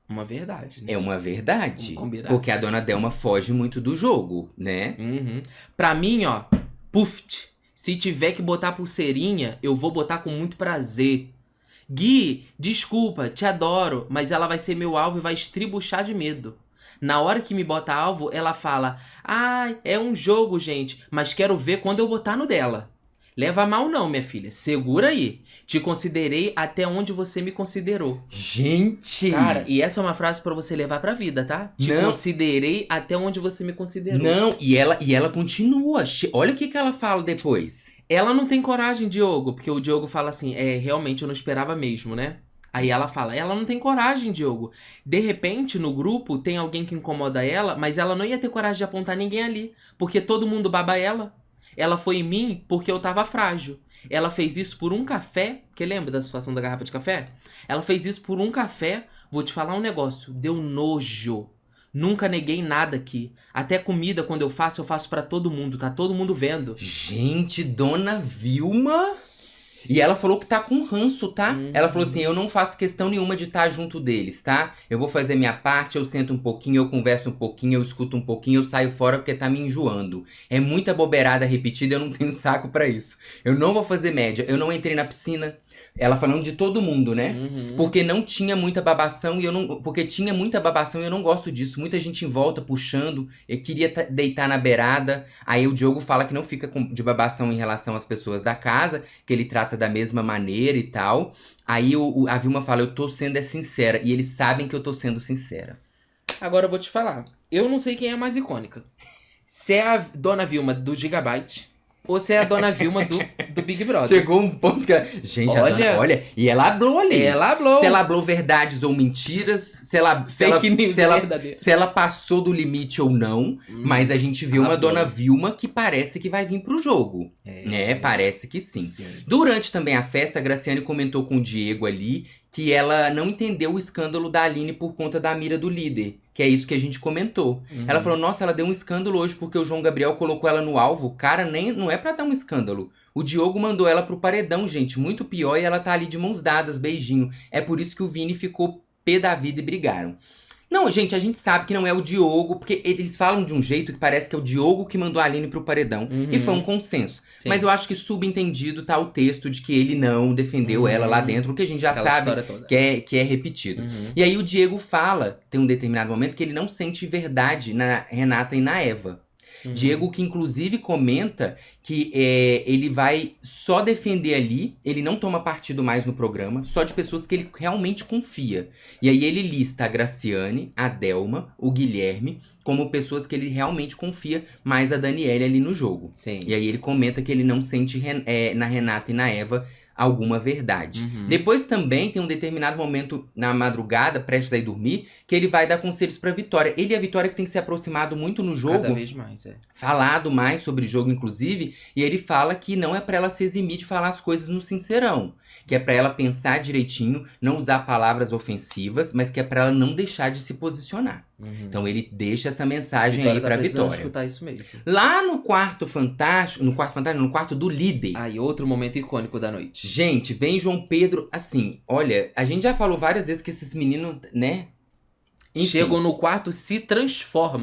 Uma verdade, né? É uma verdade. Vamos combinar. Porque a dona Delma foge muito do jogo, né? Uhum. Pra mim, ó, puft. Se tiver que botar pulseirinha, eu vou botar com muito prazer. Gui, desculpa, te adoro, mas ela vai ser meu alvo e vai estribuchar de medo. Na hora que me bota alvo, ela fala: ai, é um jogo, gente, mas quero ver quando eu botar no dela. Leva mal não, minha filha. Segura aí. Te considerei até onde você me considerou. Gente! Cara, e essa é uma frase pra você levar pra vida, tá? Te Não. considerei até onde você me considerou. Não, e ela continua. Olha o que ela fala depois. Ela não tem coragem, Diogo, porque o Diogo fala assim: realmente eu não esperava mesmo, né? Aí ela fala: ela não tem coragem, Diogo. De repente, no grupo, tem alguém que incomoda ela, mas ela não ia ter coragem de apontar ninguém ali, porque todo mundo baba ela. Ela foi em mim porque eu tava frágil. Ela fez isso por um café, que lembra da situação da garrafa de café? Ela fez isso por um café. Vou te falar um negócio, deu nojo. Nunca neguei nada aqui. Até comida, quando eu faço pra todo mundo. Tá todo mundo vendo. Gente, dona Vilma... E ela falou que tá com ranço, tá? Ela falou assim, eu não faço questão nenhuma de estar junto deles, tá? Eu vou fazer minha parte, eu sento um pouquinho, eu converso um pouquinho, eu escuto um pouquinho, eu saio fora porque tá me enjoando. É muita bobeirada repetida, eu não tenho saco pra isso. Eu não vou fazer média, eu não entrei na piscina. Ela falando de todo mundo, né? Porque não tinha muita babação e eu não... Porque tinha muita babação e eu não gosto disso. Muita gente em volta, puxando. Eu queria deitar na beirada. Aí o Diogo fala que não fica de babação em relação às pessoas da casa. Que ele trata da mesma maneira e tal. Aí a Vilma fala, eu tô sendo sincera. E eles sabem que eu tô sendo sincera. Agora eu vou te falar. Eu não sei quem é a mais icônica. Se é a Dona Vilma do Gigabyte... Ou se é a Dona Vilma do Big Brother. Chegou um ponto que... Gente, olha, e ela hablou ali. Ela hablou. Se ela hablou verdades ou mentiras, se ela passou do limite ou não. Mas a gente viu uma Dona Vilma que parece que vai vir pro jogo. Né? Parece que sim. Durante também a festa, a Graciane comentou com o Diego ali que ela não entendeu o escândalo da Aline por conta da mira do líder. Que é isso que a gente comentou. Ela falou, nossa, ela deu um escândalo hoje porque o João Gabriel colocou ela no alvo. Cara, não é pra dar um escândalo. O Diogo mandou ela pro paredão, gente. Muito pior e ela tá ali de mãos dadas, beijinho. É por isso que o Vini ficou pé da vida e brigaram. Não, gente, a gente sabe que não é o Diogo, porque eles falam de um jeito que parece que é o Diogo que mandou a Aline pro paredão. E foi um consenso. Sim. Mas eu acho que subentendido tá o texto de que ele não defendeu ela lá dentro, o que a gente já sabe que é repetido. E aí o Diego fala, tem um determinado momento, que ele não sente verdade na Renata e na Eva. Diego que inclusive comenta que ele vai só defender ali, ele não toma partido mais no programa, só de pessoas que ele realmente confia. E aí ele lista a Graciane, a Delma, o Guilherme, como pessoas que ele realmente confia, mais a Daniele ali no jogo. Sim. E aí ele comenta que ele não sente na Renata e na Eva alguma verdade. Depois também tem um determinado momento na madrugada, prestes a ir dormir, que ele vai dar conselhos pra Vitória. Ele e a Vitória que tem que se aproximado muito no jogo. Cada vez mais, Falado mais sobre o jogo, inclusive. E ele fala que não é pra ela se eximir de falar as coisas no sincerão. Que é pra ela pensar direitinho, não usar palavras ofensivas, mas que é pra ela não deixar de se posicionar. Então ele deixa essa mensagem aí pra Vitória. Escutar isso mesmo. Lá no quarto fantástico, no quarto do líder. Aí, outro momento icônico da noite. Gente, vem João Pedro, assim, olha, a gente já falou várias vezes que esses meninos, né? Enfim, chegam no quarto, se transformam.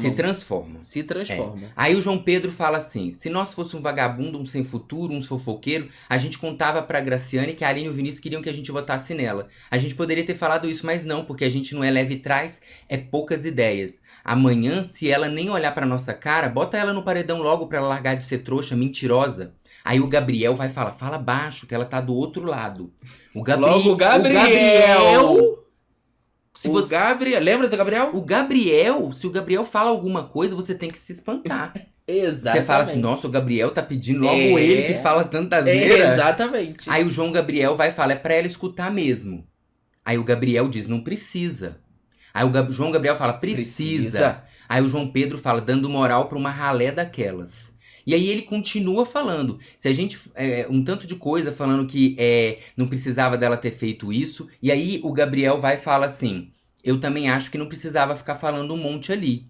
Se transformam. Aí o João Pedro fala assim, se nós fosse um vagabundo, um sem futuro, um fofoqueiro, a gente contava pra Graciane que a Aline e o Vinícius queriam que a gente votasse nela. A gente poderia ter falado isso, mas não, porque a gente não é leve e traz, é poucas ideias. Amanhã, se ela nem olhar pra nossa cara, bota ela no paredão logo pra ela largar de ser mentirosa. Aí o Gabriel vai falar, fala baixo, que ela tá do outro lado. Logo o Gabriel! Gabriel, lembra do Gabriel? O Gabriel, se o Gabriel fala alguma coisa, você tem que se espantar. Exatamente. Você fala assim, nossa, o Gabriel tá pedindo logo ele que fala tanta asneira. Exatamente. Aí o João Gabriel vai falar, é pra ela escutar mesmo. Aí o Gabriel diz, não precisa. Aí o João Gabriel fala, precisa. Aí o João Pedro fala, dando moral pra uma ralé daquelas. E aí ele continua falando. Se a gente... um tanto de coisa falando que não precisava dela ter feito isso. E aí o Gabriel vai e fala assim, eu também acho que não precisava ficar falando um monte ali.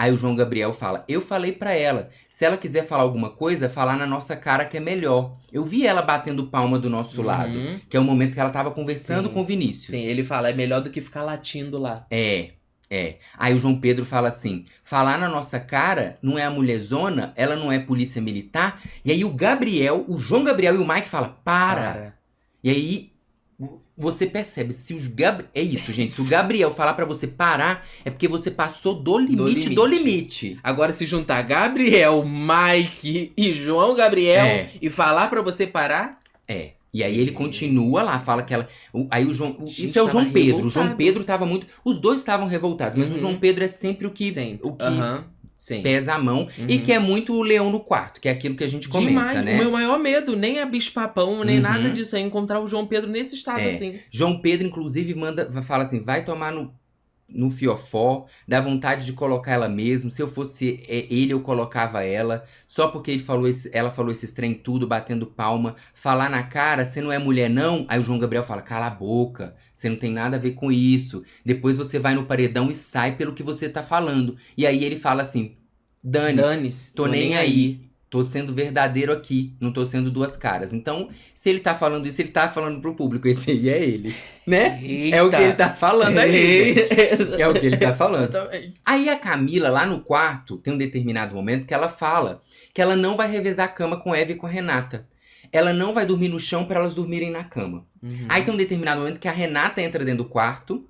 Aí o João Gabriel fala, eu falei pra ela, se ela quiser falar alguma coisa, falar na nossa cara que é melhor. Eu vi ela batendo palma do nosso lado, que é o momento que ela tava conversando com o Vinícius. Sim, ele fala, é melhor do que ficar latindo lá. Aí o João Pedro fala assim, falar na nossa cara não é a mulherzona, ela não é polícia militar. E aí o João Gabriel e o Mike falam, para. E aí você percebe, é isso, gente. Se o Gabriel falar pra você parar, é porque você passou do limite. Agora, se juntar Gabriel, Mike e João Gabriel e falar pra você parar... E aí ele continua lá, fala que ela... Aí o João... Isso é o João Pedro. Revoltado. O João Pedro tava muito... Os dois estavam revoltados, mas o João Pedro é sempre o que pesa a mão. E que é muito o leão no quarto, que é aquilo que a gente comenta, né? O meu maior medo nem é bicho-papão, nem nada disso. É encontrar o João Pedro nesse estado, assim. João Pedro, inclusive, fala assim, vai tomar no fiofó, dá vontade de colocar ela mesmo. Se eu fosse ele, eu colocava ela. Só porque ela falou esses trem tudo, batendo palma. Falar na cara, você não é mulher não? Aí o João Gabriel fala, cala a boca, você não tem nada a ver com isso. Depois você vai no paredão e sai pelo que você tá falando. E aí ele fala assim, dane-se, tô nem aí. Tô sendo verdadeiro aqui, não tô sendo duas caras. Então, se ele tá falando isso, ele tá falando pro público. Esse aí é ele, né? Eita. É o que ele tá falando aí, gente. É o que ele tá falando. Aí a Camila, lá no quarto, tem um determinado momento que ela fala que ela não vai revezar a cama com Eva e com a Renata. Ela não vai dormir no chão pra elas dormirem na cama. Aí tem um determinado momento que a Renata entra dentro do quarto,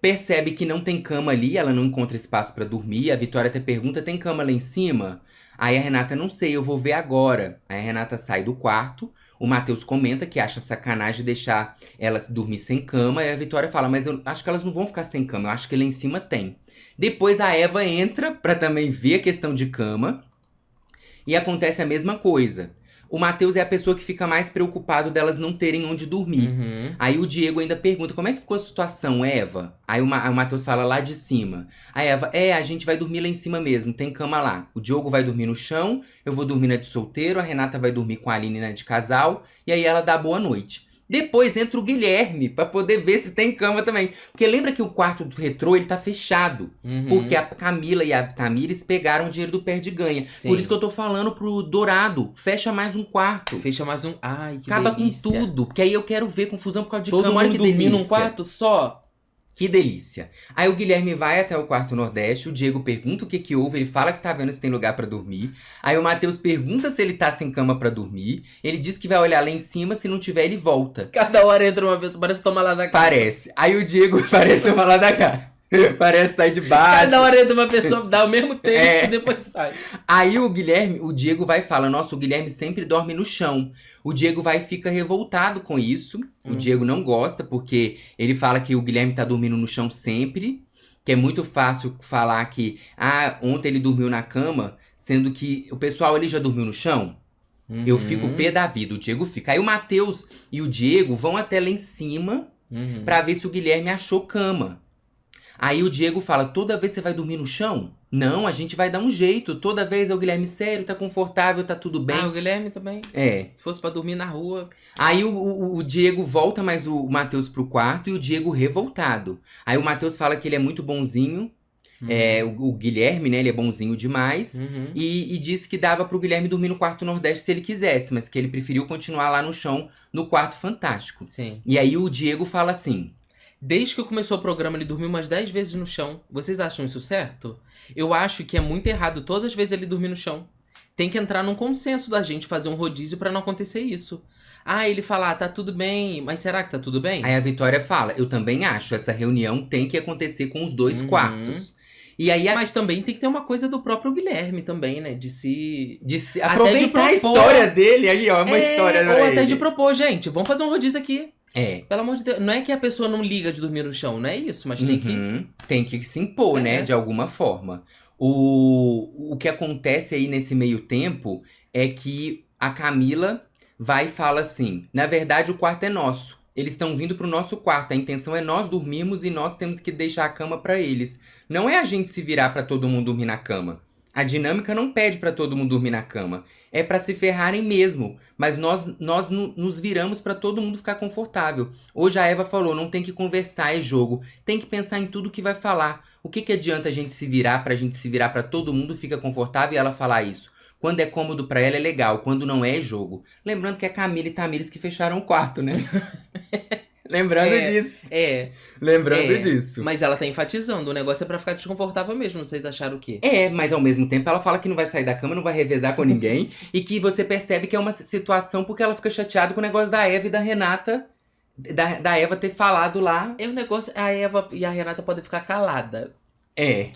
percebe que não tem cama ali, ela não encontra espaço pra dormir. A Vitória até pergunta, tem cama lá em cima? Aí a Renata, não sei, eu vou ver agora. Aí a Renata sai do quarto, o Matheus comenta que acha sacanagem deixar elas dormir sem cama. E a Vitória fala, mas eu acho que elas não vão ficar sem cama, eu acho que lá em cima tem. Depois a Eva entra pra também ver a questão de cama. E acontece a mesma coisa. O Matheus é a pessoa que fica mais preocupado delas não terem onde dormir. Aí o Diego ainda pergunta, como é que ficou a situação, Eva? Aí o Matheus fala lá de cima. A Eva, a gente vai dormir lá em cima mesmo, tem cama lá. O Diogo vai dormir no chão, eu vou dormir na de solteiro, a Renata vai dormir com a Aline na de casal, e aí ela dá boa noite. Depois entra o Guilherme, pra poder ver se tem cama também. Porque lembra que o quarto do retrô, ele tá fechado. Porque a Camila e a Tamires pegaram o dinheiro do Perde Ganha. Por isso que eu tô falando pro Dourado, fecha mais um quarto. Fecha mais um... Ai, que acaba delícia. Com tudo, porque aí eu quero ver confusão por causa de todo cama. Olha que delícia. Todo mundo num quarto só. Que delícia. Aí o Guilherme vai até o quarto Nordeste, o Diego pergunta o que houve, ele fala que tá vendo se tem lugar pra dormir. Aí o Matheus pergunta se ele tá sem cama pra dormir. Ele diz que vai olhar lá em cima, se não tiver ele volta. Cada hora entra uma vez, parece tomar lá da cara. Parece. Aí o Diego parece tomar lá da cara. Parece estar de baixo. Cada hora entra uma pessoa, dá o mesmo texto e depois sai. Aí o Diego vai e fala, nossa, o Guilherme sempre dorme no chão. O Diego vai e fica revoltado com isso. O Diego não gosta, porque ele fala que o Guilherme tá dormindo no chão sempre. Que é muito fácil falar que, ontem ele dormiu na cama, sendo que o pessoal ele já dormiu no chão. Eu fico pé da vida, o Diego fica. Aí o Matheus e o Diego vão até lá em cima pra ver se o Guilherme achou cama. Aí o Diego fala, toda vez você vai dormir no chão? Não, a gente vai dar um jeito. Toda vez é o Guilherme, sério, tá confortável, tá tudo bem. O Guilherme também. Se fosse pra dormir na rua. Aí o Diego volta mais o Matheus pro quarto e o Diego revoltado. Aí o Matheus fala que ele é muito bonzinho. O Guilherme, né, ele é bonzinho demais. E disse que dava pro Guilherme dormir no quarto Nordeste se ele quisesse. Mas que ele preferiu continuar lá no chão, no quarto Fantástico. Sim. E aí o Diego fala assim... Desde que começou o programa, ele dormiu umas 10 vezes no chão. Vocês acham isso certo? Eu acho que é muito errado todas as vezes ele dormir no chão. Tem que entrar num consenso da gente fazer um rodízio pra não acontecer isso. Ele fala, tá tudo bem, mas será que tá tudo bem? Aí a Vitória fala, eu também acho, essa reunião tem que acontecer com os dois quartos. E aí Mas também tem que ter uma coisa do próprio Guilherme também, né? De se aproveitar a história dele ali, ó, uma história ou até de propor, gente, vamos fazer um rodízio aqui. Pelo amor de Deus. Não é que a pessoa não liga de dormir no chão, não é isso, mas tem que se impor, né, de alguma forma. O que acontece aí nesse meio tempo é que a Camila vai e fala assim, na verdade o quarto é nosso. Eles estão vindo pro nosso quarto, a intenção é nós dormirmos e nós temos que deixar a cama pra eles. Não é a gente se virar pra todo mundo dormir na cama. A dinâmica não pede pra todo mundo dormir na cama. É pra se ferrarem mesmo. Mas nós nos viramos pra todo mundo ficar confortável. Hoje a Eva falou, não tem que conversar, é jogo. Tem que pensar em tudo que vai falar. O que adianta a gente se virar pra todo mundo fica confortável e ela falar isso? Quando é cômodo pra ela é legal, quando não é jogo. Lembrando que é Camila e Tamires que fecharam o quarto, né? Lembrando disso. Lembrando disso. Mas ela tá enfatizando, o negócio é pra ficar desconfortável mesmo, vocês acharam o quê? Mas ao mesmo tempo ela fala que não vai sair da cama, não vai revezar com ninguém. E que você percebe que é uma situação porque ela fica chateada com o negócio da Eva e da Renata. Da Eva ter falado lá. É um negócio, a Eva e a Renata podem ficar calada.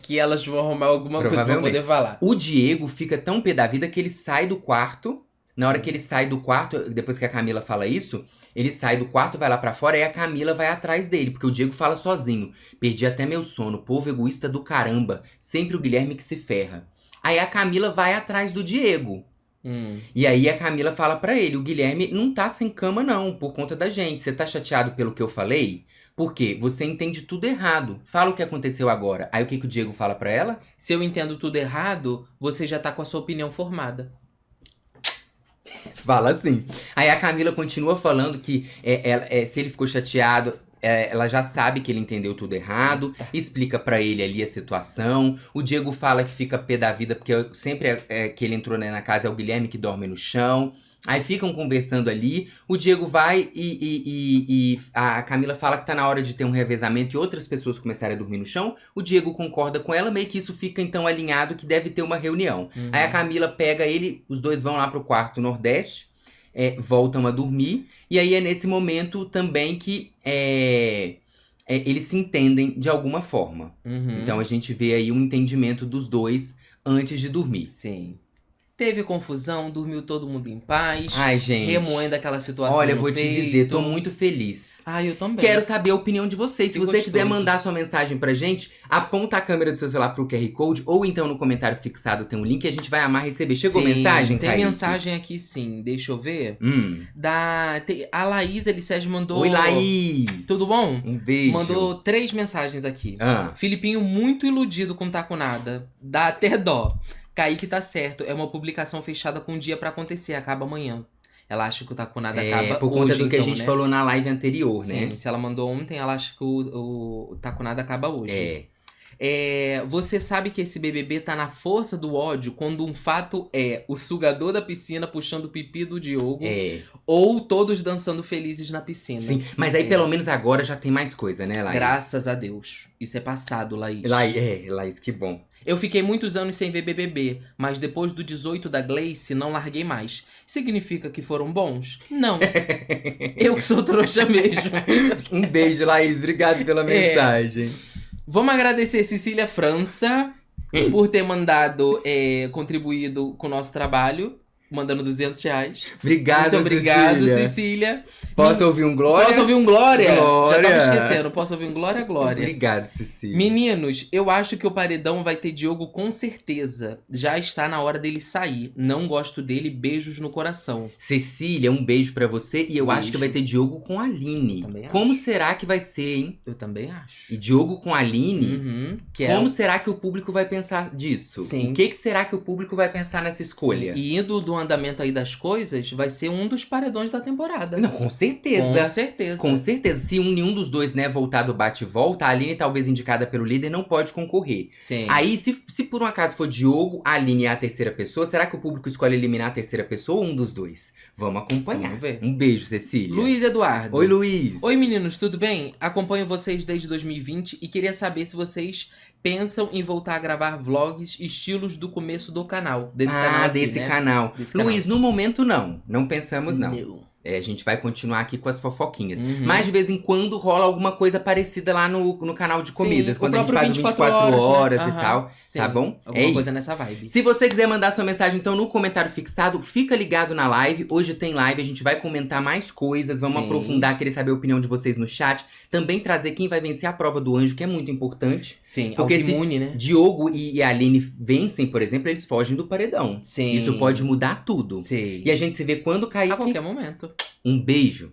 Que elas vão arrumar alguma coisa pra poder falar. O Diego fica tão pé da vida que ele sai do quarto. Na hora que ele sai do quarto, depois que a Camila fala isso, ele sai do quarto, vai lá pra fora, e a Camila vai atrás dele. Porque o Diego fala sozinho. Perdi até meu sono, povo egoísta do caramba. Sempre o Guilherme que se ferra. Aí a Camila vai atrás do Diego. E aí a Camila fala pra ele, o Guilherme não tá sem cama não, por conta da gente. Você tá chateado pelo que eu falei? Por quê? Você entende tudo errado. Fala o que aconteceu agora. Aí o que o Diego fala pra ela? Se eu entendo tudo errado, você já tá com a sua opinião formada. Fala assim. Aí a Camila continua falando que se ele ficou chateado, ela já sabe que ele entendeu tudo errado. Explica pra ele ali a situação. O Diego fala que fica pé da vida, porque sempre que ele entrou na casa é o Guilherme que dorme no chão. Aí ficam conversando ali. O Diego vai e a Camila fala que tá na hora de ter um revezamento e outras pessoas começarem a dormir no chão. O Diego concorda com ela, meio que isso fica então alinhado que deve ter uma reunião. Aí a Camila pega ele, os dois vão lá pro quarto nordeste, voltam a dormir. E aí é nesse momento também que eles se entendem de alguma forma. Então a gente vê aí um entendimento dos dois antes de dormir. Sim. Teve confusão, dormiu todo mundo em paz. Ai, gente. Remoendo aquela situação. Olha, eu vou te dizer, tô muito feliz. Eu também. Quero saber a opinião de vocês. Se você quiser mandar sua mensagem pra gente, aponta a câmera do seu celular pro QR Code ou então no comentário fixado tem um link e a gente vai amar receber. Chegou mensagem, Tem Kaique? mensagem aqui sim, deixa eu ver. A Laís Elisés mandou... Oi, Laís! Tudo bom? Um beijo. Mandou 3 mensagens aqui. Filipinho muito iludido com Taco Nada. Dá até dó. Kaique tá certo, é uma publicação fechada com um dia pra acontecer, acaba amanhã. Ela acha que o Taco Nada acaba hoje, por conta do que a gente né? falou na live anterior, né? Sim, se ela mandou ontem, ela acha que o Taco Nada acaba hoje. Você sabe que esse BBB tá na força do ódio quando um fato é o sugador da piscina puxando o pipi do Diogo ou todos dançando felizes na piscina. Sim, mas aí pelo menos agora já tem mais coisa, né, Laís? Graças a Deus. Isso é passado, Laís. Laís, que bom. Eu fiquei muitos anos sem ver BBB, mas depois do 18 da Gleice, não larguei mais. Significa que foram bons? Não. Eu que sou trouxa mesmo. Um beijo, Laís. Obrigado pela mensagem. Vamos agradecer Cecília França por ter contribuído com o nosso trabalho. Mandando R$200. Muito obrigado, Cecília. Posso ouvir um Glória? Posso ouvir um Glória? Glória. Já tava esquecendo. Posso ouvir um Glória? Obrigado, Cecília. Meninos, eu acho que o paredão vai ter Diogo com certeza. Já está na hora dele sair. Não gosto dele. Beijos no coração. Cecília, um beijo pra você. E eu acho que vai ter Diogo com a Aline. Como será que vai ser, hein? Eu também acho. E Diogo com a Aline? Como será que o público vai pensar disso? Sim. O que será que o público vai pensar nessa escolha? Sim. E indo do andamento aí das coisas, vai ser um dos paredões da temporada. Não, com certeza. Com certeza. Com certeza. Se nenhum dos dois, né, voltar do bate e volta, a Aline, talvez indicada pelo líder, não pode concorrer. Sim. Aí, se por um acaso for Diogo, a Aline e a terceira pessoa, será que o público escolhe eliminar a terceira pessoa ou um dos dois? Vamos acompanhar. Vamos ver. Um beijo, Cecília. Luiz Eduardo. Oi, Luiz. Oi, meninos, tudo bem? Acompanho vocês desde 2020 e queria saber se vocês pensam em voltar a gravar vlogs estilos do começo do canal. Desse canal. Luiz, no momento não. Não pensamos, não. A gente vai continuar aqui com as fofoquinhas. Mas de vez em quando rola alguma coisa parecida lá no canal de comidas. Sim, quando a gente faz 24 horas né? e tal. Sim, tá bom? Alguma coisa nessa vibe. Se você quiser mandar sua mensagem, então, no comentário fixado, fica ligado na live. Hoje tem live, a gente vai comentar mais coisas. Vamos aprofundar, querer saber a opinião de vocês no chat. Também trazer quem vai vencer a prova do anjo, que é muito importante. Sim, porque autoimune, né? Diogo e a Aline vencem, por exemplo, eles fogem do paredão. Sim. Isso pode mudar tudo. Sim. E a gente se vê quando cair. A qualquer momento. Um beijo.